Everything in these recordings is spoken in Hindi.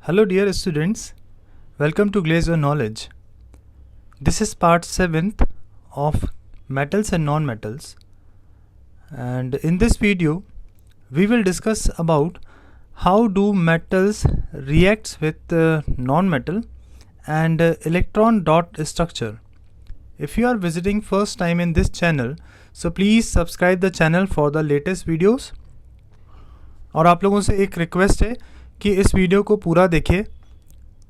Hello dear students, welcome to Glaze Your Knowledge. This is part 7th of metals and non-metals, and in this video we will discuss about how do metals reacts with non-metal and electron dot structure. If you are visiting first time in this channel, so please subscribe the channel for the latest videos. और आप लोगों से एक रिक्वेस्ट है कि इस वीडियो को पूरा देखें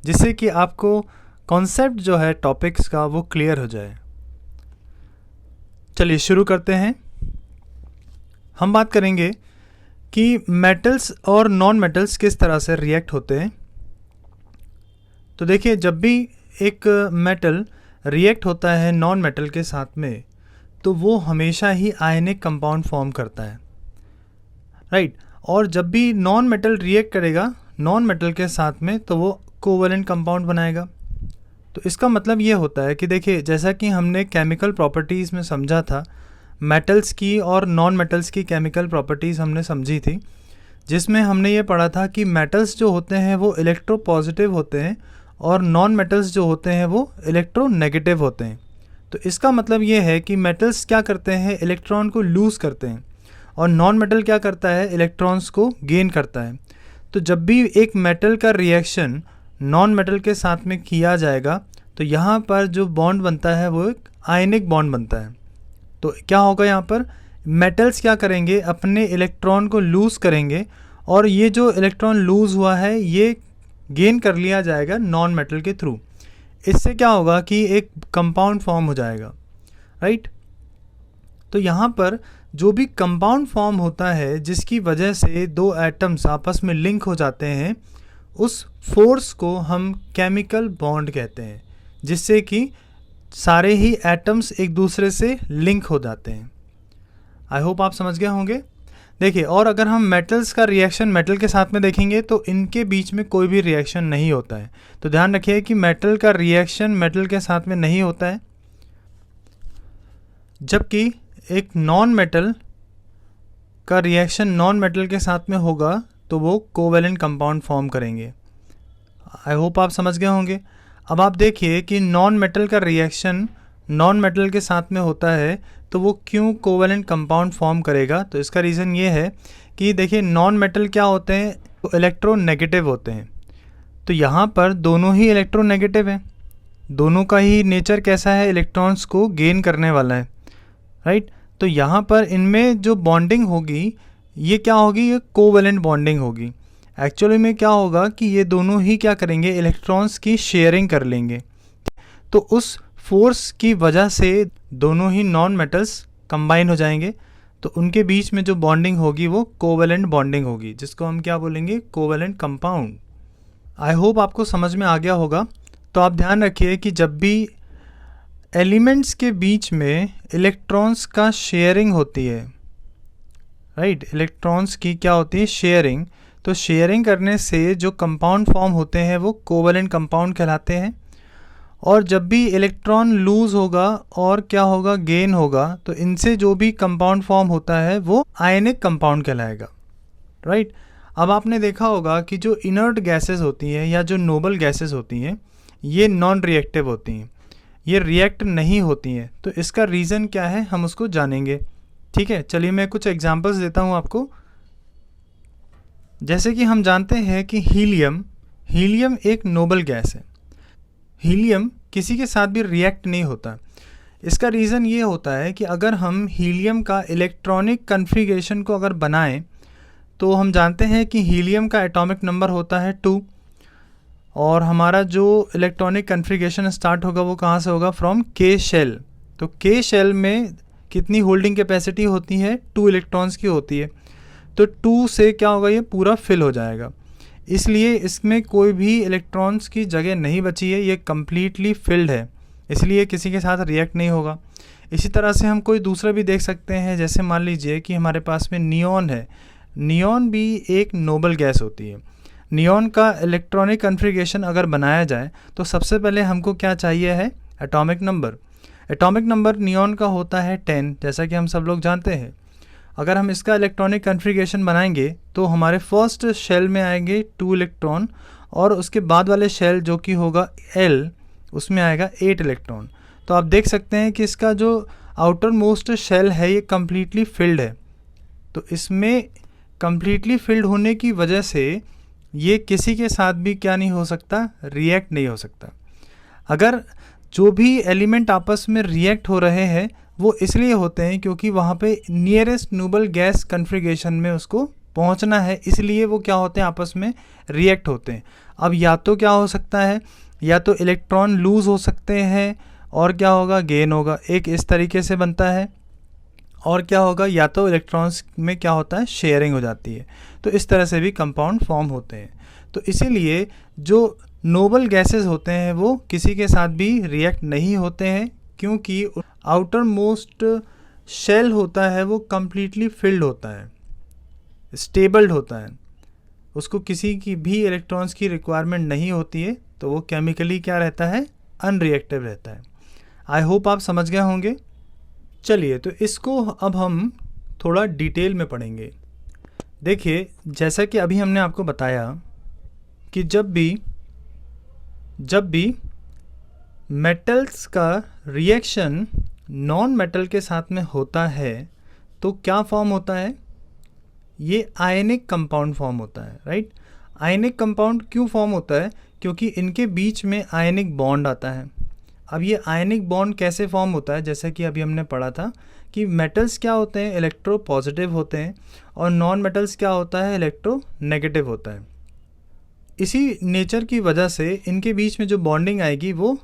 जिससे कि आपको कॉन्सेप्ट जो है टॉपिक्स का वो क्लियर हो जाए। चलिए शुरू करते हैं। हम बात करेंगे कि मेटल्स और नॉन मेटल्स किस तरह से रिएक्ट होते हैं। तो देखिए, जब भी एक मेटल रिएक्ट होता है नॉन मेटल के साथ में तो वो हमेशा ही आयनिक कंपाउंड फॉर्म करता है, राइट। और जब भी नॉन मेटल रिएक्ट करेगा नॉन मेटल के साथ में तो वो कोवेलेंट कंपाउंड बनाएगा। तो इसका मतलब ये होता है कि देखिए, जैसा कि हमने केमिकल प्रॉपर्टीज़ में समझा था, मेटल्स की और नॉन मेटल्स की केमिकल प्रॉपर्टीज़ हमने समझी थी, जिसमें हमने ये पढ़ा था कि मेटल्स जो होते हैं वो इलेक्ट्रो पॉजिटिव होते हैं और नॉन मेटल्स जो होते हैं वो इलेक्ट्रो नेगेटिव होते हैं। तो इसका मतलब ये है कि मेटल्स क्या करते हैं, इलेक्ट्रॉन को लूज़ करते हैं, और नॉन मेटल क्या करता है, इलेक्ट्रॉन्स को गेन करता है। तो जब भी एक मेटल का रिएक्शन नॉन मेटल के साथ में किया जाएगा तो यहाँ पर जो बॉन्ड बनता है वो एक आयनिक बॉन्ड बनता है। तो क्या होगा, यहाँ पर मेटल्स क्या करेंगे, अपने इलेक्ट्रॉन को लूज़ करेंगे और ये जो इलेक्ट्रॉन लूज़ हुआ है ये गेन कर लिया जाएगा नॉन मेटल के थ्रू। इससे क्या होगा कि एक कंपाउंड फॉर्म हो जाएगा, राइट। तो यहाँ पर जो भी कंपाउंड फॉर्म होता है जिसकी वजह से दो एटम्स आपस में लिंक हो जाते हैं, उस फोर्स को हम केमिकल बॉन्ड कहते हैं, जिससे कि सारे ही एटम्स एक दूसरे से लिंक हो जाते हैं। आई होप आप समझ गए होंगे। देखिए, और अगर हम मेटल्स का रिएक्शन मेटल के साथ में देखेंगे तो इनके बीच में कोई भी रिएक्शन नहीं होता है। तो ध्यान रखिए कि मेटल का रिएक्शन मेटल के साथ में नहीं होता है, जबकि एक नॉन मेटल का रिएक्शन नॉन मेटल के साथ में होगा तो वो कोवेलेंट कंपाउंड फॉर्म करेंगे। आई होप आप समझ गए होंगे। अब आप देखिए कि नॉन मेटल का रिएक्शन नॉन मेटल के साथ में होता है तो वो क्यों कोवेलेंट कंपाउंड फॉर्म करेगा। तो इसका रीज़न ये है कि देखिए, नॉन मेटल क्या होते हैं, वो इलेक्ट्रोनेगेटिव होते हैं। तो यहाँ पर दोनों ही इलेक्ट्रोनेगेटिव हैं, दोनों का ही नेचर कैसा है, इलेक्ट्रॉन्स को गेन करने वाला है, राइट। तो यहाँ पर इनमें जो बॉन्डिंग होगी ये क्या होगी, ये कोवेलेंट बॉन्डिंग होगी। एक्चुअली में क्या होगा कि ये दोनों ही क्या करेंगे, इलेक्ट्रॉन्स की शेयरिंग कर लेंगे। तो उस फोर्स की वजह से दोनों ही नॉन मेटल्स कंबाइन हो जाएंगे, तो उनके बीच में जो बॉन्डिंग होगी वो कोवेलेंट बॉन्डिंग होगी, जिसको हम क्या बोलेंगे, कोवेलेंट कंपाउंड। आई होप आपको समझ में आ गया होगा। तो आप ध्यान रखिए कि जब भी एलिमेंट्स के बीच में इलेक्ट्रॉन्स का शेयरिंग होती है, राइट, इलेक्ट्रॉन्स की क्या होती है, शेयरिंग। तो शेयरिंग करने से जो कंपाउंड फॉर्म होते हैं वो कोवेलेंट कंपाउंड कहलाते हैं। और जब भी इलेक्ट्रॉन लूज़ होगा और क्या होगा, गेन होगा, तो इनसे जो भी कंपाउंड फॉर्म होता है वो आयनिक कंपाउंड कहलाएगा, राइट। अब आपने देखा होगा कि जो इनर्ट गैसेस होती हैं या जो नोबल गैसेस होती हैं ये नॉन रिएक्टिव होती हैं, ये रिएक्ट नहीं होती हैं। तो इसका रीज़न क्या है हम उसको जानेंगे, ठीक है। चलिए मैं कुछ एग्जांपल्स देता हूँ आपको। जैसे कि हम जानते हैं कि हीलियम एक नोबल गैस है। हीलियम किसी के साथ भी रिएक्ट नहीं होता। इसका रीज़न ये होता है कि अगर हम हीलियम का इलेक्ट्रॉनिक कन्फिगरेशन को अगर बनाएं तो हम जानते हैं कि हीलियम का एटॉमिक नंबर होता है 2, और हमारा जो इलेक्ट्रॉनिक कन्फिगरेशन स्टार्ट होगा वो कहाँ से होगा, फ्रॉम के शेल। तो के शेल में कितनी होल्डिंग कैपेसिटी होती है, 2 इलेक्ट्रॉन्स की होती है। तो 2 से क्या होगा, ये पूरा फिल हो जाएगा, इसलिए इसमें कोई भी इलेक्ट्रॉन्स की जगह नहीं बची है, ये कम्प्लीटली फिल्ड है, इसलिए किसी के साथ रिएक्ट नहीं होगा। इसी तरह से हम कोई दूसरा भी देख सकते हैं, जैसे मान लीजिए कि हमारे पास में नियॉन है। नियॉन भी एक नोबल गैस होती है। नियॉन का इलेक्ट्रॉनिक कन्फिगरेशन अगर बनाया जाए तो सबसे पहले हमको क्या चाहिए है, atomic number. Atomic number neon का होता है 10, जैसा कि हम सब लोग जानते हैं। अगर हम इसका इलेक्ट्रॉनिक कन्फिगरेशन बनाएंगे तो हमारे फर्स्ट शेल में आएंगे 2 इलेक्ट्रॉन और उसके बाद वाले शेल जो कि होगा L, उसमें आएगा 8 इलेक्ट्रॉन। तो आप देख सकते हैं कि इसका जो आउटर मोस्ट शेल है ये कम्प्लीटली फिल्ड है। तो इसमें कम्प्लीटली फिल्ड होने की वजह से ये किसी के साथ भी क्या नहीं हो सकता, रिएक्ट नहीं हो सकता। अगर जो भी एलिमेंट आपस में रिएक्ट हो रहे हैं वो इसलिए होते हैं क्योंकि वहाँ पे नियरेस्ट नोबल गैस कन्फिग्रेशन में उसको पहुँचना है, इसलिए वो क्या होते हैं, आपस में रिएक्ट होते हैं। अब या तो क्या हो सकता है, या तो इलेक्ट्रॉन लूज़ हो सकते हैं और क्या होगा, गेन होगा, एक इस तरीके से बनता है। और क्या होगा, या तो इलेक्ट्रॉन्स में क्या होता है, शेयरिंग हो जाती है। तो इस तरह से भी कंपाउंड फॉर्म होते हैं। तो इसीलिए जो नोबल गैसेस होते हैं वो किसी के साथ भी रिएक्ट नहीं होते हैं, क्योंकि आउटर मोस्ट शेल होता है वो कम्प्लीटली फिल्ड होता है, स्टेबल्ड होता है, उसको किसी की भी इलेक्ट्रॉन्स की रिक्वायरमेंट नहीं होती है। तो वो केमिकली क्या रहता है, अनरिएक्टिव रहता है। आई होप आप समझ गए होंगे। चलिए, तो इसको अब हम थोड़ा डिटेल में पढ़ेंगे। देखिए, जैसा कि अभी हमने आपको बताया कि जब भी मेटल्स का रिएक्शन नॉन मेटल के साथ में होता है तो क्या फॉर्म होता है, ये आयनिक कंपाउंड फॉर्म होता है, राइट। आयनिक कंपाउंड क्यों फॉर्म होता है, क्योंकि इनके बीच में आयनिक बॉन्ड आता है। अब ये आयनिक बॉन्ड कैसे फॉर्म होता है, जैसा कि अभी हमने पढ़ा था कि मेटल्स क्या होते हैं, इलेक्ट्रो पॉजिटिव होते हैं, और नॉन मेटल्स क्या होता है, इलेक्ट्रो नेगेटिव होता है। इसी नेचर की वजह से इनके बीच में जो बॉन्डिंग आएगी वो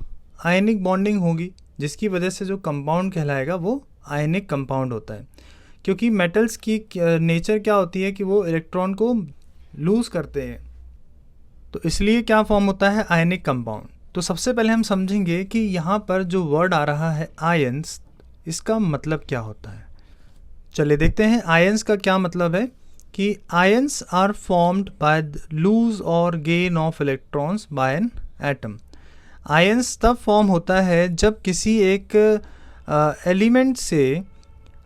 आयनिक बॉन्डिंग होगी, जिसकी वजह से जो कंपाउंड कहलाएगा वो आयनिक कंपाउंड होता है। क्योंकि मेटल्स की नेचर क्या होती है कि वो इलेक्ट्रॉन को लूज़ करते हैं, तो इसलिए क्या फॉर्म होता है, आयनिक कंपाउंड। तो सबसे पहले हम समझेंगे कि यहाँ पर जो वर्ड आ रहा है आयंस, इसका मतलब क्या होता है। चलिए देखते हैं आयंस का क्या मतलब है। कि ions are formed by lose और gain of electrons by an atom. Ions तब फॉर्म होता है जब किसी एक एलिमेंट से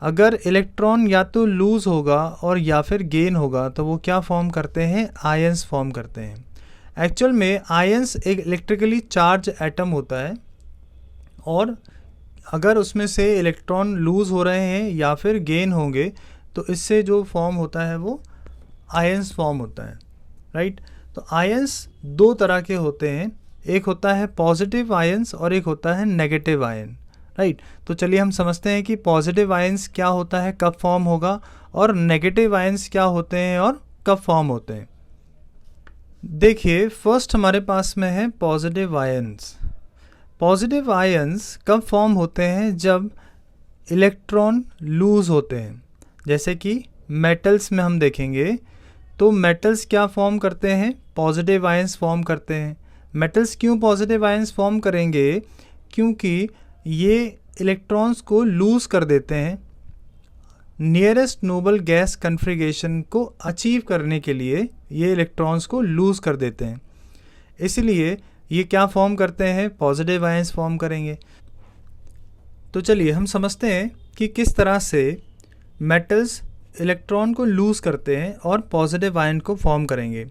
अगर इलेक्ट्रॉन या तो लूज़ होगा और या फिर गेन होगा तो वो क्या फॉर्म करते हैं, आयंस फॉर्म करते हैं। एक्चुअल में आयंस एक इलेक्ट्रिकली चार्ज एटम होता है, और अगर उसमें से इलेक्ट्रॉन लूज़ हो रहे हैं या फिर गेन होंगे तो इससे जो फॉर्म होता है वो आयंस फॉर्म होता है, राइट। तो आयंस दो तरह के होते हैं, एक होता है पॉजिटिव आयंस और एक होता है नेगेटिव आयन, राइट। तो चलिए हम समझते हैं कि पॉजिटिव आयंस क्या होता है, कब फॉर्म होगा, और नेगेटिव आयंस क्या होते हैं और कब फॉर्म होते हैं। देखिए, फर्स्ट हमारे पास में है पॉजिटिव आयंस। पॉजिटिव आयंस कब फॉर्म होते हैं, जब इलेक्ट्रॉन लूज़ होते हैं। जैसे कि मेटल्स में हम देखेंगे तो मेटल्स क्या फॉर्म करते हैं, पॉजिटिव आयंस फॉर्म करते हैं। मेटल्स क्यों पॉजिटिव आयंस फॉर्म करेंगे, क्योंकि ये इलेक्ट्रॉन्स को लूज़ कर देते हैं नियरेस्ट नोबल गैस कन्फिग्रेशन को अचीव करने के लिए। ये इलेक्ट्रॉन्स को लूज़ कर देते हैं, इसलिए ये क्या फॉर्म करते हैं, पॉजिटिव आयंस फॉर्म करेंगे। तो चलिए हम समझते हैं कि किस तरह से मेटल्स इलेक्ट्रॉन को लूज़ करते हैं और पॉजिटिव आयन को फॉर्म करेंगे।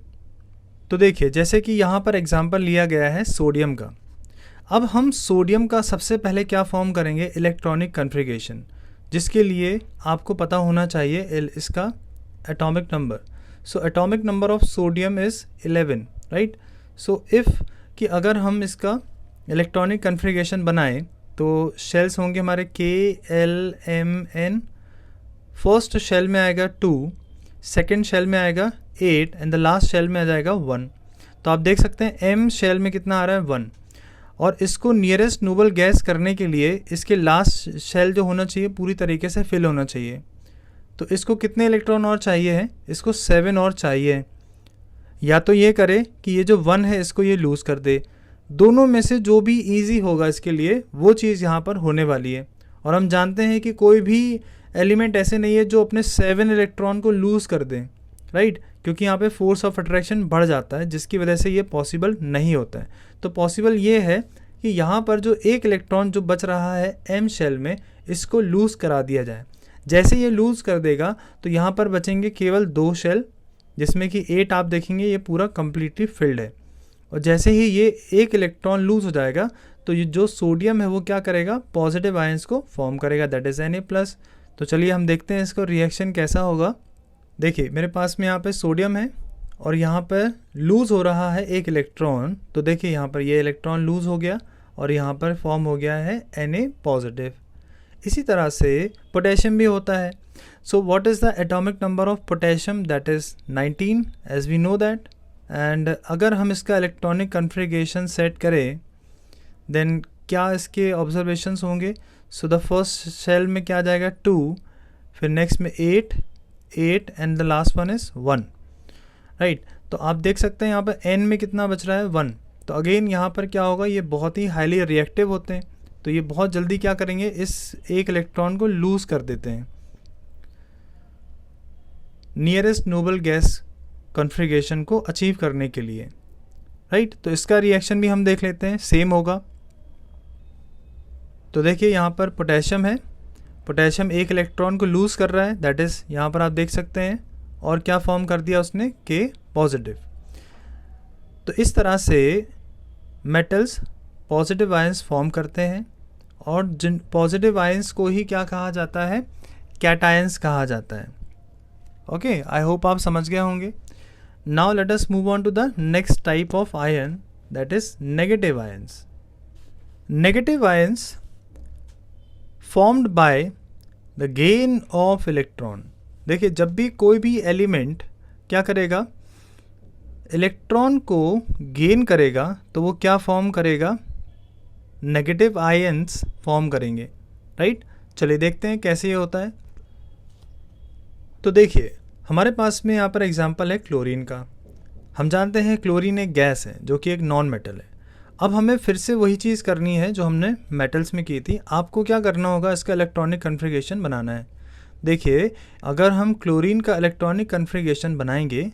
तो देखिए, जैसे कि यहाँ पर एग्जांपल लिया गया है सोडियम का। अब हम सोडियम का सबसे पहले क्या फॉर्म करेंगे, इलेक्ट्रॉनिक कन्फिग्रेशन, जिसके लिए आपको पता होना चाहिए इसका atomic number. So atomic number of sodium is 11, right. So if कि अगर हम इसका इलेक्ट्रॉनिक कन्फिग्रेशन बनाएं तो शेल्स होंगे हमारे KLMN। फर्स्ट शेल में आएगा 2, सेकेंड शेल में आएगा 8 एंड द लास्ट शेल में आ जाएगा 1। तो आप देख सकते हैं M शेल में कितना आ रहा है, 1। और इसको नियरेस्ट नोबल गैस करने के लिए इसके लास्ट शेल जो होना चाहिए पूरी तरीके से फिल होना चाहिए। तो इसको कितने इलेक्ट्रॉन और चाहिए हैं, इसको 7 और चाहिए। या तो ये करे कि ये जो 1 है इसको ये लूज़ कर दे, दोनों में से जो भी ईजी होगा इसके लिए वो चीज़ यहाँ पर होने वाली है। और हम जानते हैं कि कोई भी एलिमेंट ऐसे नहीं है जो अपने 7 इलेक्ट्रॉन को लूज़ कर दें, राइट, क्योंकि यहाँ पे फोर्स ऑफ अट्रैक्शन बढ़ जाता है, जिसकी वजह से ये पॉसिबल नहीं होता है। तो पॉसिबल ये है कि यहाँ पर जो एक इलेक्ट्रॉन जो बच रहा है M शेल में, इसको लूज़ करा दिया जाए। जैसे ये लूज़ कर देगा तो यहाँ पर बचेंगे केवल 2 शेल, जिसमें कि 8 आप देखेंगे ये पूरा कम्प्लीटली फिल्ड है। और जैसे ही ये एक इलेक्ट्रॉन लूज हो जाएगा तो ये जो सोडियम है वो क्या करेगा, पॉजिटिव आयंस को फॉर्म करेगा, दैट इज़ Na+। तो चलिए हम देखते हैं इसको रिएक्शन कैसा होगा। देखिए मेरे पास में यहाँ पे सोडियम है और यहाँ पर लूज़ हो रहा है एक इलेक्ट्रॉन। तो देखिए यहाँ पर ये इलेक्ट्रॉन लूज़ हो गया और यहाँ पर फॉर्म हो गया है Na+। इसी तरह से पोटेशियम भी होता है। So what is the atomic number of potassium, that is 19 as we know that. And अगर हम इसका इलेक्ट्रॉनिक कन्फिग्रेशन सेट करें देन क्या इसके ऑब्जर्वेशंस होंगे। सो द फर्स्ट शेल में क्या आ जाएगा 2, फिर नेक्स्ट में 8 and the last one is 1, right. तो आप देख सकते हैं यहाँ पर n में कितना बच रहा है 1। तो अगेन यहाँ पर क्या होगा, ये बहुत ही हाईली रिएक्टिव होते हैं, तो ये बहुत जल्दी क्या करेंगे, इस एक इलेक्ट्रॉन को लूज़ कर देते हैं नियरेस्ट नोबल गैस कॉन्फ़िगरेशन को अचीव करने के लिए, राइट। तो इसका रिएक्शन भी हम देख लेते हैं, सेम होगा। तो देखिए यहाँ पर पोटेशियम है, पोटेशियम एक इलेक्ट्रॉन को लूज़ कर रहा है, दैट इज़ यहाँ पर आप देख सकते हैं, और क्या फॉर्म कर दिया उसने, K+। तो इस तरह से मेटल्स पॉजिटिव आयंस फॉर्म करते हैं और जिन पॉजिटिव आयंस को ही क्या कहा जाता है, कैटायंस कहा जाता है। ओके, आई होप आप समझ गए होंगे। Now let us move on to the next type of ion, that is negative ions. Negative ions formed by the gain of electron. देखिए जब भी कोई भी एलिमेंट क्या करेगा, इलेक्ट्रॉन को गेन करेगा तो वो क्या फॉर्म करेगा, नेगेटिव आयंस फॉर्म करेंगे, राइट। चलिए देखते हैं कैसे ये होता है। तो देखिए हमारे पास में यहाँ पर एग्जांपल है क्लोरीन का। हम जानते हैं क्लोरीन एक गैस है जो कि एक नॉन मेटल है। अब हमें फिर से वही चीज़ करनी है जो हमने मेटल्स में की थी। आपको क्या करना होगा, इसका इलेक्ट्रॉनिक कन्फिग्रेशन बनाना है। देखिए अगर हम क्लोरीन का इलेक्ट्रॉनिक कन्फिग्रेशन बनाएंगे,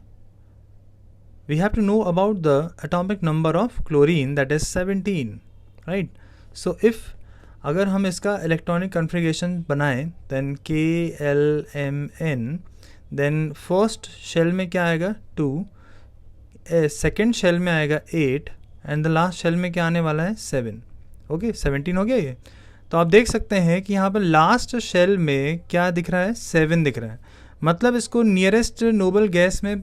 we have to know about the atomic number of chlorine, that is 17, right। so if अगर हम इसका इलेक्ट्रॉनिक कन्फिग्रेशन बनाएं then KLMN, then first shell में क्या आएगा 2, सेकेंड शेल में आएगा 8 एंड द लास्ट शेल में क्या आने वाला है 7। ओके 17 हो गया ये। तो आप देख सकते हैं कि यहाँ पर लास्ट शेल में क्या दिख रहा है, 7 दिख रहा है। मतलब इसको नियरेस्ट नोबल गैस में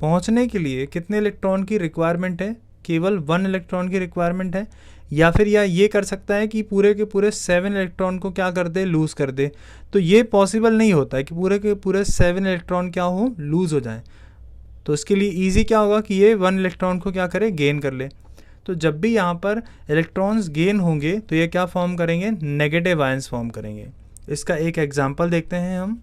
पहुंचने के लिए कितने इलेक्ट्रॉन की रिक्वायरमेंट है, केवल 1 इलेक्ट्रॉन की रिक्वायरमेंट है। या फिर ये कर सकता है कि पूरे के पूरे 7 इलेक्ट्रॉन को क्या कर दे, लूज़ कर दे। तो ये पॉसिबल नहीं होता है कि पूरे के पूरे 7 इलेक्ट्रॉन क्या हो, लूज़ हो जाए। तो इसके लिए ईजी क्या होगा कि ये 1 इलेक्ट्रॉन को क्या करे, गेन कर ले। तो जब भी यहाँ पर इलेक्ट्रॉन्स गेन होंगे तो ये क्या फॉर्म करेंगे, नेगेटिव आयंस फॉर्म करेंगे। इसका एक एग्जाम्पल देखते हैं हम।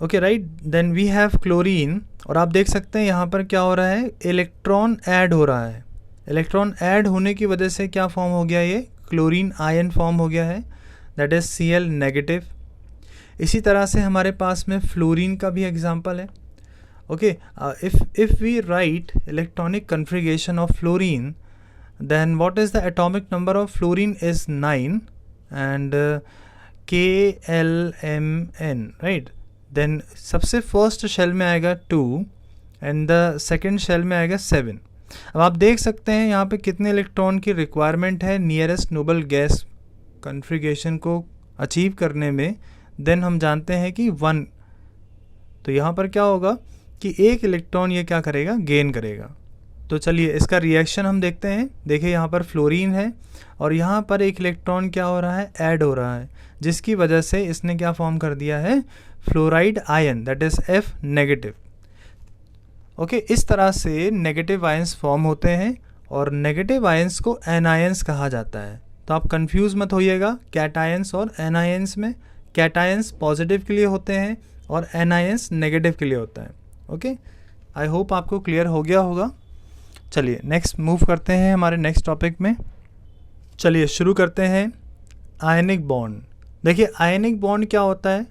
Okay right, then we have chlorine. और आप देख सकते हैं यहाँ पर क्या हो रहा है, इलेक्ट्रॉन ऐड हो रहा है। इलेक्ट्रॉन ऐड होने की वजह से क्या फॉर्म हो गया, ये क्लोरीन आयन फॉर्म हो गया है, दैट इज Cl नेगेटिव। इसी तरह से हमारे पास में फ्लोरीन का भी एग्जांपल है। Okay, if we write electronic configuration of fluorine, then what is the atomic number of fluorine is 9 and KLMN, right. देन सबसे फर्स्ट शेल में आएगा 2 एंड द सेकेंड शेल में आएगा 7। अब आप देख सकते हैं यहाँ पे कितने इलेक्ट्रॉन की रिक्वायरमेंट है नियरेस्ट नोबल गैस कॉन्फ़िगरेशन को अचीव करने में। देन हम जानते हैं कि 1। तो यहाँ पर क्या होगा कि एक इलेक्ट्रॉन ये क्या करेगा, गेन करेगा। तो चलिए इसका रिएक्शन हम देखते हैं। देखिए यहाँ पर फ्लोरीन है और यहाँ पर एक इलेक्ट्रॉन क्या हो रहा है, ऐड हो रहा है, जिसकी वजह से इसने क्या फॉर्म कर दिया है, fluoride ion, that is F negative. Okay, इस तरह से नेगेटिव आयंस फॉर्म होते हैं और नेगेटिव आयंस को एनायंस कहा जाता है। तो आप कंफ्यूज मत होइएगा कैटायंस और एनायंस में। कैटायंस पॉजिटिव के लिए होते हैं और एनायंस नेगेटिव के लिए होता है। ओके, आई होप आपको क्लियर हो गया होगा। चलिए नेक्स्ट मूव करते हैं हमारे नेक्स्ट टॉपिक में। चलिए शुरू करते हैं आयनिक बॉन्ड। देखिए आयनिक बॉन्ड क्या होता है,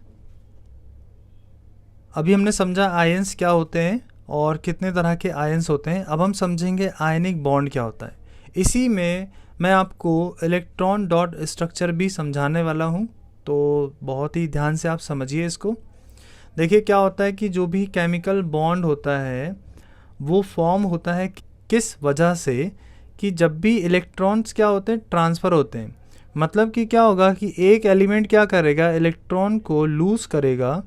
अभी हमने समझा आयंस क्या होते हैं और कितने तरह के आयंस होते हैं। अब हम समझेंगे आयनिक बॉन्ड क्या होता है। इसी में मैं आपको इलेक्ट्रॉन डॉट स्ट्रक्चर भी समझाने वाला हूँ, तो बहुत ही ध्यान से आप समझिए इसको। देखिए क्या होता है कि जो भी केमिकल बॉन्ड होता है वो फॉर्म होता है किस वजह से कि जब भी इलेक्ट्रॉन्स क्या होते हैं, ट्रांसफ़र होते हैं, मतलब कि क्या होगा कि एक एलिमेंट क्या करेगा, इलेक्ट्रॉन को लूज़ करेगा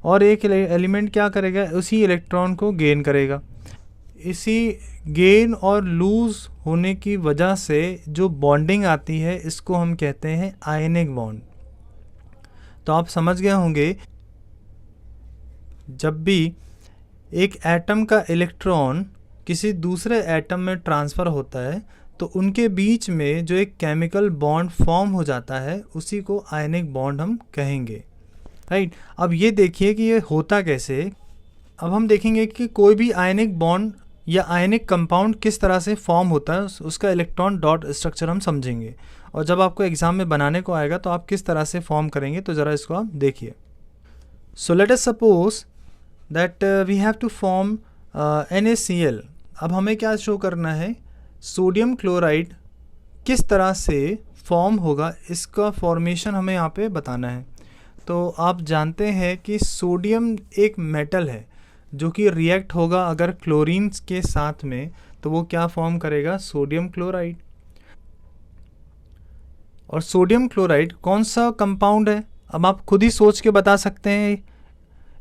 और एक एलिमेंट क्या करेगा, उसी इलेक्ट्रॉन को गेन करेगा। इसी गेन और लूज़ होने की वजह से जो बॉन्डिंग आती है इसको हम कहते हैं आयनिक बॉन्ड। तो आप समझ गए होंगे, जब भी एक एटम का इलेक्ट्रॉन किसी दूसरे एटम में ट्रांसफ़र होता है तो उनके बीच में जो एक केमिकल बॉन्ड फॉर्म हो जाता है उसी को आयनिक बॉन्ड हम कहेंगे, राइट। अब ये देखिए कि ये होता कैसे। अब हम देखेंगे कि कोई भी आयनिक बॉन्ड या आयनिक कंपाउंड किस तरह से फॉर्म होता है, उसका इलेक्ट्रॉन डॉट स्ट्रक्चर हम समझेंगे। और जब आपको एग्ज़ाम में बनाने को आएगा तो आप किस तरह से फॉर्म करेंगे, तो ज़रा इसको आप देखिए। So let us suppose that we have to form NaCl। अब हमें क्या शो करना है, सोडियम क्लोराइड किस तरह से फॉर्म होगा, इसका फॉर्मेशन हमें यहाँ पे बताना है। तो आप जानते हैं कि सोडियम एक मेटल है जो कि रिएक्ट होगा अगर क्लोरीन के साथ में, तो वो क्या फॉर्म करेगा, सोडियम क्लोराइड। और सोडियम क्लोराइड कौन सा कंपाउंड है, अब आप खुद ही सोच के बता सकते हैं,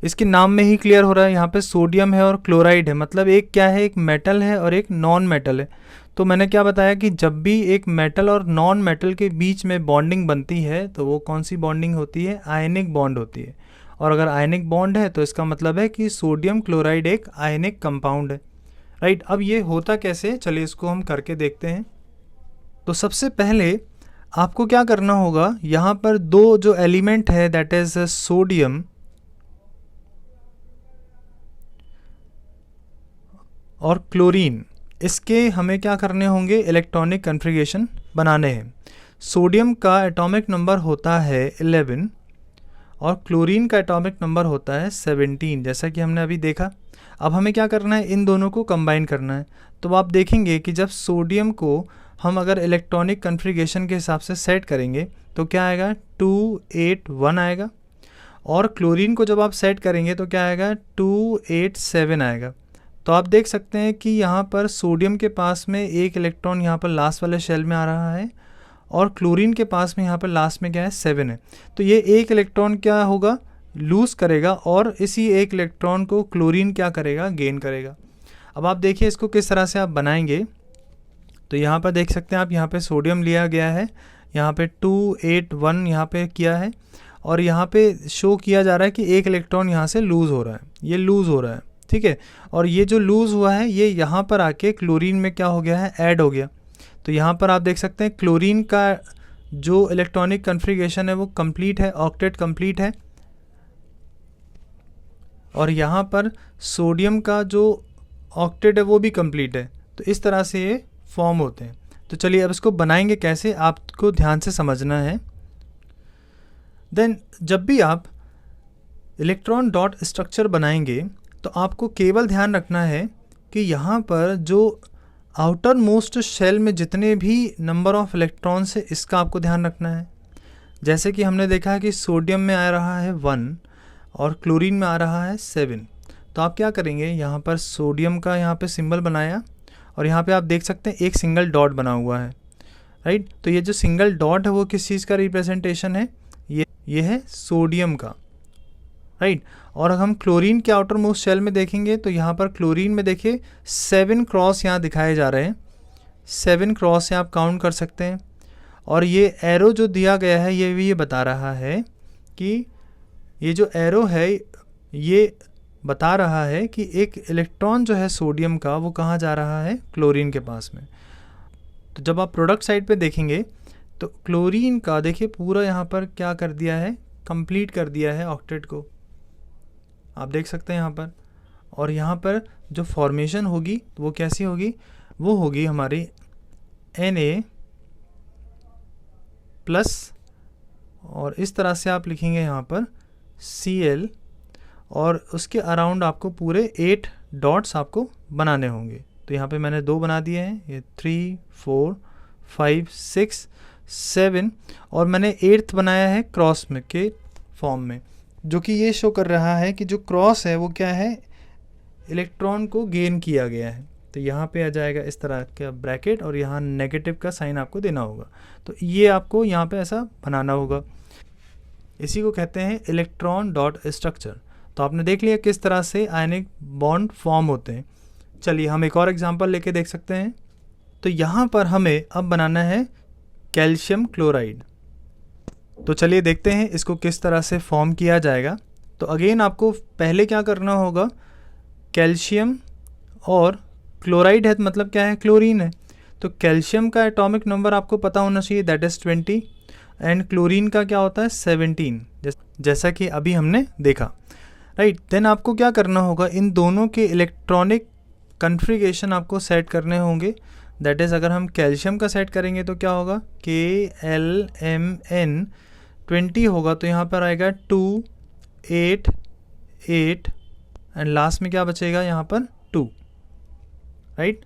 इसके नाम में ही क्लियर हो रहा है। यहाँ पे सोडियम है और क्लोराइड है, मतलब एक क्या है, एक मेटल है और एक नॉन मेटल है। तो मैंने क्या बताया कि जब भी एक मेटल और नॉन मेटल के बीच में बॉन्डिंग बनती है तो वो कौन सी बॉन्डिंग होती है, आयनिक बॉन्ड होती है। और अगर आयनिक बॉन्ड है तो इसका मतलब है कि सोडियम क्लोराइड एक आयनिक कंपाउंड है, राइट। अब ये होता कैसे, चलिए इसको हम करके देखते हैं। तो सबसे पहले आपको क्या करना होगा, यहाँ पर दो जो एलिमेंट है दैट इज सोडियम और क्लोरीन, इसके हमें क्या करने होंगे, इलेक्ट्रॉनिक कन्फिग्रेशन बनाने हैं। सोडियम का एटॉमिक नंबर होता है 11 और क्लोरीन का एटॉमिक नंबर होता है 17, जैसा कि हमने अभी देखा। अब हमें क्या करना है, इन दोनों को कंबाइन करना है। तो आप देखेंगे कि जब सोडियम को हम अगर इलेक्ट्रॉनिक कन्फिग्रेशन के हिसाब से सेट करेंगे तो क्या आएगा, 281 आएगा। और क्लोरीन को जब आप सेट करेंगे तो क्या आएगा, 287 आएगा। तो आप देख सकते हैं कि यहाँ पर सोडियम के पास में एक इलेक्ट्रॉन यहाँ पर लास्ट वाले शेल में आ रहा है और क्लोरीन के पास में यहाँ पर लास्ट में क्या है, 7 है। तो ये एक इलेक्ट्रॉन क्या होगा, लूज़ करेगा और इसी एक इलेक्ट्रॉन को क्लोरीन क्या करेगा, गेन करेगा। अब आप देखिए इसको किस तरह से आप बनाएंगे। तो यहाँ पर देख सकते हैं आप, यहाँ पे सोडियम लिया गया है, यहाँ पे 281 यहाँ पे किया है और यहाँ पे शो किया जा रहा है कि एक इलेक्ट्रॉन यहाँ से लूज़ हो रहा है, ये लूज़ हो रहा है, ठीक है। और ये जो लूज़ हुआ है ये यहाँ पर आके क्लोरीन में क्या हो गया है, ऐड हो गया। तो यहाँ पर आप देख सकते हैं क्लोरीन का जो इलेक्ट्रॉनिक कन्फिग्रेशन है वो कंप्लीट है, ऑक्टेट कंप्लीट है। और यहाँ पर सोडियम का जो ऑक्टेट है वो भी कंप्लीट है। तो इस तरह से ये फॉर्म होते हैं। तो चलिए अब इसको बनाएंगे कैसे, आपको ध्यान से समझना है। देन जब भी आप इलेक्ट्रॉन डॉट स्ट्रक्चर बनाएंगे तो आपको केवल ध्यान रखना है कि यहाँ पर जो आउटर मोस्ट शेल में जितने भी नंबर ऑफ इलेक्ट्रॉन्स है इसका आपको ध्यान रखना है। जैसे कि हमने देखा है कि सोडियम में आ रहा है 1 और क्लोरीन में आ रहा है 7। तो आप क्या करेंगे, यहाँ पर सोडियम का यहाँ पे सिंबल बनाया और यहाँ पे आप देख सकते हैं एक सिंगल डॉट बना हुआ है, राइट। तो ये जो सिंगल डॉट है वो किस चीज़ का रिप्रेजेंटेशन है, ये है सोडियम का, राइट। और अगर हम क्लोरीन के आउटर मोस्ट शेल में देखेंगे तो यहाँ पर क्लोरीन में देखिए 7 क्रॉस यहाँ दिखाए जा रहे हैं, 7 क्रॉस से आप काउंट कर सकते हैं। और ये एरो जो दिया गया है ये भी ये बता रहा है कि ये जो एरो है ये बता रहा है कि एक इलेक्ट्रॉन जो है सोडियम का वो कहाँ जा रहा है, क्लोरीन के पास में। तो जब आप प्रोडक्ट साइड पे देखेंगे तो क्लोरीन का देखिए पूरा यहाँ पर क्या कर दिया है, कंप्लीट कर दिया है ऑक्टेट को, आप देख सकते हैं यहाँ पर। और यहाँ पर जो फॉर्मेशन होगी वो कैसी होगी, वो होगी हमारी Na प्लस और इस तरह से आप लिखेंगे यहाँ पर Cl और उसके अराउंड आपको पूरे 8 डॉट्स आपको बनाने होंगे। तो यहाँ पे मैंने 2 बना दिए हैं, ये 3 4 5 6 7 और मैंने 8th बनाया है क्रॉस में के फॉर्म में, जो कि ये शो कर रहा है कि जो क्रॉस है वो क्या है, इलेक्ट्रॉन को गेन किया गया है। तो यहाँ पे आ जाएगा इस तरह का ब्रैकेट और यहाँ नेगेटिव का साइन आपको देना होगा। तो ये आपको यहाँ पे ऐसा बनाना होगा। इसी को कहते हैं इलेक्ट्रॉन डॉट स्ट्रक्चर। तो आपने देख लिया किस तरह से आयनिक बॉन्ड फॉर्म होते हैं। चलिए हम एक और एग्जांपल लेके देख सकते हैं। तो यहाँ पर हमें अब बनाना है कैल्शियम क्लोराइड। तो चलिए देखते हैं इसको किस तरह से फॉर्म किया जाएगा। तो अगेन आपको पहले क्या करना होगा, कैल्शियम और क्लोराइड है मतलब क्या है, क्लोरीन है। तो कैल्शियम का एटॉमिक नंबर आपको पता होना चाहिए, दैट इज़ 20, एंड क्लोरीन का क्या होता है 17, जैसा कि अभी हमने देखा, राइट। देन आपको क्या करना होगा, इन दोनों के इलेक्ट्रॉनिक कन्फिगरेशन आपको सेट करने होंगे। दैट इज़ अगर हम कैल्शियम का सेट करेंगे तो क्या होगा, KLMN 20 होगा, तो यहाँ पर आएगा 2 8 8 एंड लास्ट में क्या बचेगा यहाँ पर 2, राइट।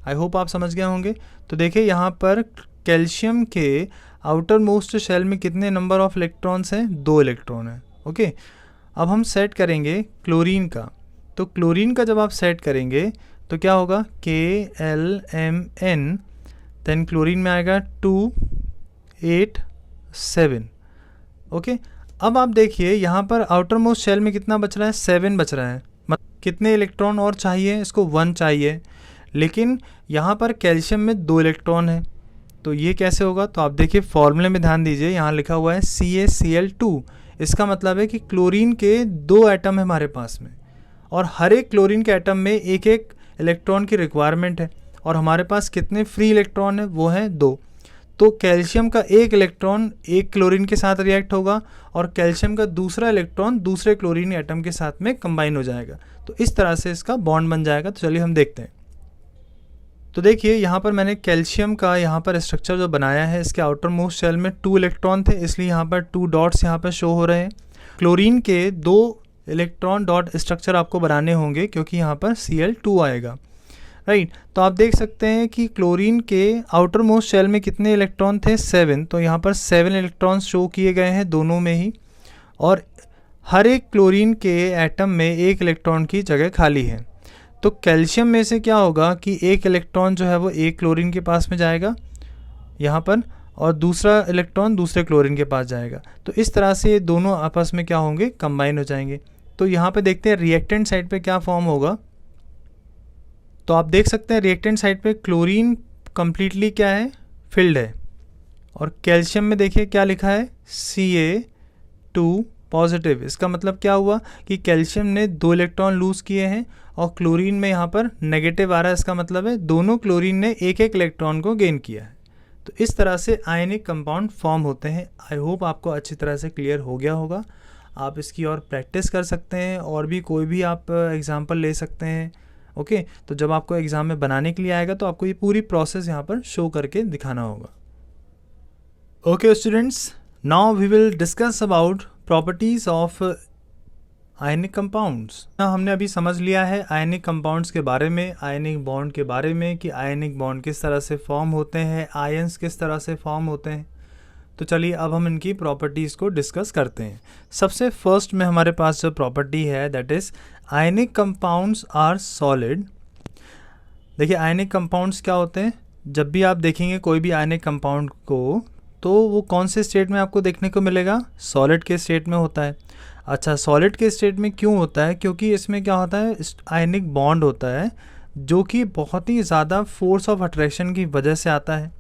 आई होप आप समझ गए होंगे। तो देखिए यहाँ पर कैल्शियम के आउटर मोस्ट शेल में कितने नंबर ऑफ इलेक्ट्रॉन्स हैं, 2 इलेक्ट्रॉन हैं, ओके। अब हम सेट करेंगे क्लोरीन का। तो क्लोरीन का जब आप सेट करेंगे तो क्या होगा, KLMN, देन क्लोरीन में आएगा 2 8 7, ओके। अब आप देखिए यहाँ पर आउटर मोस्ट शेल में कितना बच रहा है, 7 बच रहा है। कितने इलेक्ट्रॉन और चाहिए, इसको 1 चाहिए, लेकिन यहाँ पर कैल्शियम में 2 इलेक्ट्रॉन है। तो ये कैसे होगा, तो आप देखिए फॉर्मूले में ध्यान दीजिए, यहाँ लिखा हुआ है CaCl2। इसका मतलब है कि क्लोरीन के 2 एटम है हमारे पास में, और हर एक क्लोरीन के एटम में एक एक इलेक्ट्रॉन की रिक्वायरमेंट है, और हमारे पास कितने फ्री इलेक्ट्रॉन है, वो है 2। तो कैल्शियम का एक इलेक्ट्रॉन एक क्लोरीन के साथ रिएक्ट होगा, और कैल्शियम का दूसरा इलेक्ट्रॉन दूसरे क्लोरीन एटम के साथ में कंबाइन हो जाएगा। तो इस तरह से इसका बॉन्ड बन जाएगा। तो चलिए हम देखते हैं। तो देखिए यहाँ पर मैंने कैल्शियम का यहाँ पर स्ट्रक्चर जो बनाया है, इसके आउटर मोस्ट शेल में 2 इलेक्ट्रॉन थे, इसलिए यहाँ पर 2 डॉट्स यहाँ पर शो हो रहे हैं। क्लोरीन के 2 इलेक्ट्रॉन डॉट स्ट्रक्चर आपको बनाने होंगे, क्योंकि यहाँ पर Cl2 आएगा, राइट। तो आप देख सकते हैं कि क्लोरीन के आउटर मोस्ट शेल में कितने इलेक्ट्रॉन थे, 7। तो यहाँ पर 7 इलेक्ट्रॉन शो किए गए हैं दोनों में ही, और हर एक क्लोरीन के एटम में एक इलेक्ट्रॉन की जगह खाली है। तो कैल्शियम में से क्या होगा कि एक इलेक्ट्रॉन जो है वो एक क्लोरीन के पास में जाएगा यहाँ पर, और दूसरा इलेक्ट्रॉन दूसरे क्लोरीन के पास जाएगा। तो इस तरह से ये दोनों आपस में क्या होंगे, कंबाइन हो जाएंगे। तो यहाँ पे देखते हैं रिएक्टेंट साइड पे क्या फॉर्म होगा। तो आप देख सकते हैं रिएक्टेंट साइड पे क्लोरीन कम्प्लीटली क्या है, फिल्ड है, और कैल्शियम में देखिए क्या लिखा है, Ca2 पॉजिटिव। इसका मतलब क्या हुआ कि कैल्शियम ने 2 इलेक्ट्रॉन लूज किए हैं, और क्लोरीन में यहाँ पर नेगेटिव आ रहा है। इसका मतलब है दोनों क्लोरीन ने एक एक इलेक्ट्रॉन को गेन किया है। तो इस तरह से आयनिक कंपाउंड फॉर्म होते हैं। आई होप आपको अच्छी तरह से क्लियर हो गया होगा। आप इसकी और प्रैक्टिस कर सकते हैं, और भी कोई भी आप एग्जाम्पल ले सकते हैं, ओके। तो जब आपको एग्ज़ाम में बनाने के लिए आएगा तो आपको ये पूरी प्रोसेस यहाँ पर शो करके दिखाना होगा। Okay students, now we will discuss about properties of ionic compounds. हमने अभी समझ लिया है आयनिक कंपाउंड्स के बारे में, आयनिक बॉन्ड के बारे में, कि आयनिक बॉन्ड किस तरह से फॉर्म होते हैं, आयंस किस तरह से फॉर्म होते हैं। तो चलिए अब हम इनकी प्रॉपर्टीज़ को डिस्कस करते हैं। सबसे फर्स्ट में हमारे पास जो प्रॉपर्टी है that is ionic compounds are solid. देखिए आयनिक कंपाउंड्स क्या होते हैं, जब भी आप देखेंगे कोई भी आयनिक कंपाउंड को, तो वो कौन से स्टेट में आपको देखने को मिलेगा, सॉलिड के स्टेट में होता है। अच्छा, सॉलिड के स्टेट में क्यों होता है, क्योंकि इसमें क्या होता है, आयनिक बॉन्ड होता है जो कि बहुत ही ज़्यादा फोर्स ऑफ अट्रैक्शन की वजह से आता है,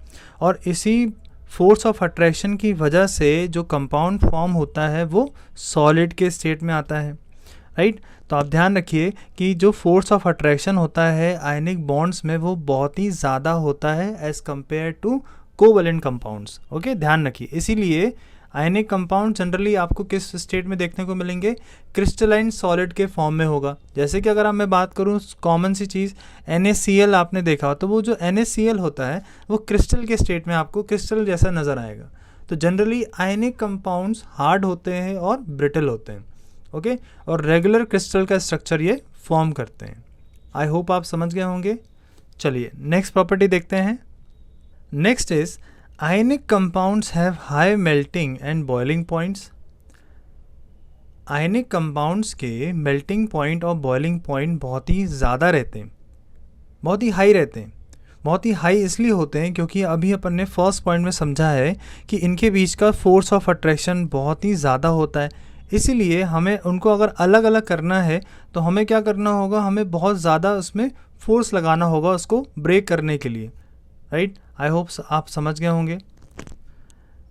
और इसी फोर्स ऑफ अट्रैक्शन की वजह से जो कंपाउंड फॉर्म होता है वो सॉलिड के स्टेट में आता है, राइट। तो आप ध्यान रखिए कि जो फोर्स ऑफ अट्रैक्शन होता है आयनिक बॉन्ड्स में वो बहुत ही ज़्यादा होता है as compare to covalent compounds, okay, ध्यान रखिए। इसीलिए आयनिक कंपाउंड जनरली आपको किस स्टेट में देखने को मिलेंगे, क्रिस्टलाइन सॉलिड के फॉर्म में होगा। जैसे कि अगर मैं बात करूँ कॉमन सी चीज़ NaCl आपने देखा, तो वो जो NaCl होता है वो क्रिस्टल के स्टेट में आपको क्रिस्टल जैसा नज़र आएगा। तो जनरली आयनिक कंपाउंड्स हार्ड होते हैं और ब्रिटल होते हैं, ओके, और रेगुलर क्रिस्टल का स्ट्रक्चर ये फॉर्म करते हैं। आई होप आप समझ गए होंगे। चलिए नेक्स्ट प्रॉपर्टी देखते हैं। Next is ionic compounds have high melting and boiling points. Ionic compounds के मेल्टिंग पॉइंट और बॉइलिंग पॉइंट बहुत ही ज़्यादा रहते हैं। बहुत ही हाई रहते हैं। बहुत ही हाई इसलिए होते हैं क्योंकि अभी अपन ने फर्स्ट पॉइंट में समझा है कि इनके बीच का फोर्स ऑफ अट्रैक्शन बहुत ही ज़्यादा होता है। इसीलिए हमें उनको अगर अलग अलग करना है तो हमें क्या करना होगा, हमें बहुत ज़्यादा उसमें फोर्स लगाना होगा उसको ब्रेक करने के लिए, राइट। आई होप आप समझ गए होंगे।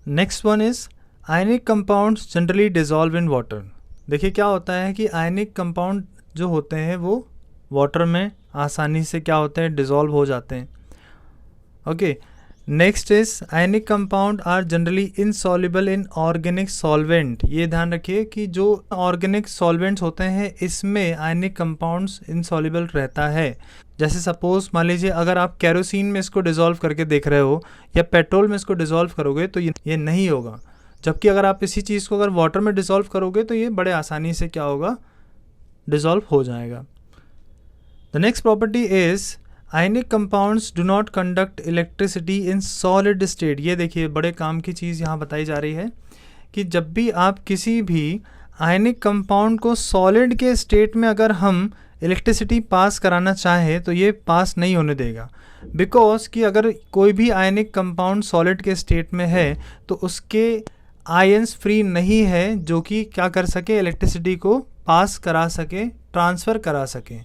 Next one is ionic compounds generally dissolve in water. देखिए क्या होता है कि आयनिक कंपाउंड जो होते हैं वो वाटर में आसानी से क्या होते हैं, डिज़ोल्व हो जाते हैं। Okay, next is ionic compound are generally insoluble in organic solvent. ये ध्यान रखिए कि जो ऑर्गेनिक सॉल्वेंट्स होते हैं इसमें आयनिक कंपाउंड्स इनसॉल्युबल रहता है। जैसे सपोज मान लीजिए अगर आप केरोसिन में इसको डिज़ोल्व करके देख रहे हो या पेट्रोल में इसको डिज़ोल्व करोगे तो ये नहीं होगा, जबकि अगर आप इसी चीज़ को अगर वाटर में डिज़ोल्व करोगे तो ये बड़े आसानी से क्या होगा, डिज़ोल्व हो जाएगा। The next property is ionic compounds do not conduct electricity in solid state. ये देखिए बड़े काम की चीज़ यहाँ बताई जा रही है कि जब भी आप किसी भी आयनिक कंपाउंड को सॉलिड के स्टेट में अगर हम इलेक्ट्रिसिटी पास कराना चाहें तो ये पास नहीं होने देगा। बिकॉज कि अगर कोई भी आयनिक कंपाउंड सॉलिड के स्टेट में है तो उसके आयंस फ्री नहीं है जो कि क्या कर सके, इलेक्ट्रिसिटी को पास करा सके, ट्रांसफ़र करा सके।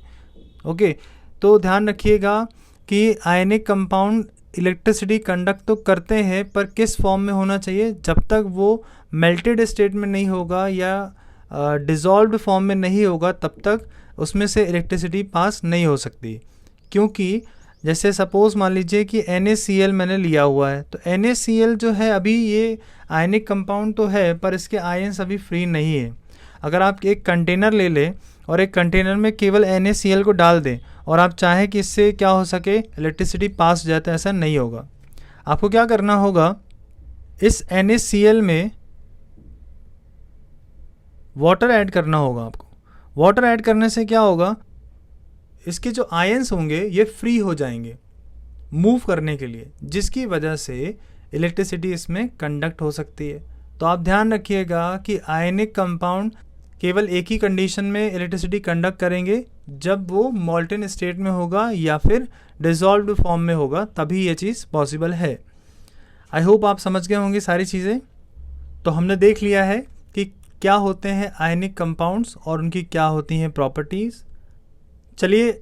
ओके, तो ध्यान रखिएगा कि आयनिक कंपाउंड इलेक्ट्रिसिटी कंडक्ट तो करते हैं पर किस फॉर्म में होना चाहिए, जब तक वो मेल्टेड स्टेट में नहीं होगा या डिज़ोल्व्ड फॉर्म में नहीं होगा तब तक उसमें से इलेक्ट्रिसिटी पास नहीं हो सकती। क्योंकि जैसे सपोज मान लीजिए कि NaCl मैंने लिया हुआ है, तो NaCl जो है अभी ये आयनिक कंपाउंड तो है पर इसके आयंस अभी फ्री नहीं है। अगर आप एक कंटेनर ले लें और एक कंटेनर में केवल NaCl को डाल दें और आप चाहें कि इससे क्या हो सके, इलेक्ट्रिसिटी पास हो जाए, तो ऐसा नहीं होगा। आपको क्या करना होगा, इस NaCl में वाटर ऐड करना होगा आपको। वाटर ऐड करने से क्या होगा, इसके जो आयंस होंगे ये फ्री हो जाएंगे मूव करने के लिए, जिसकी वजह से इलेक्ट्रिसिटी इसमें कंडक्ट हो सकती है। तो आप ध्यान रखिएगा कि आयनिक कंपाउंड केवल एक ही कंडीशन में इलेक्ट्रिसिटी कंडक्ट करेंगे, जब वो मॉल्टन स्टेट में होगा या फिर डिज़ोल्व्ड फॉर्म में होगा, तभी ये चीज़ पॉसिबल है। आई होप आप समझ गए होंगे सारी चीज़ें। तो हमने देख लिया है कि क्या होते हैं आयनिक कंपाउंड्स और उनकी क्या होती हैं प्रॉपर्टीज़। चलिए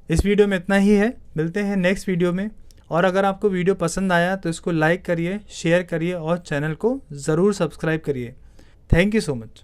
इस वीडियो में इतना ही है, मिलते हैं नेक्स्ट वीडियो में। और अगर आपको वीडियो पसंद आया तो इसको लाइक करिए, शेयर करिए और चैनल को ज़रूर सब्सक्राइब करिए। Thank you so much.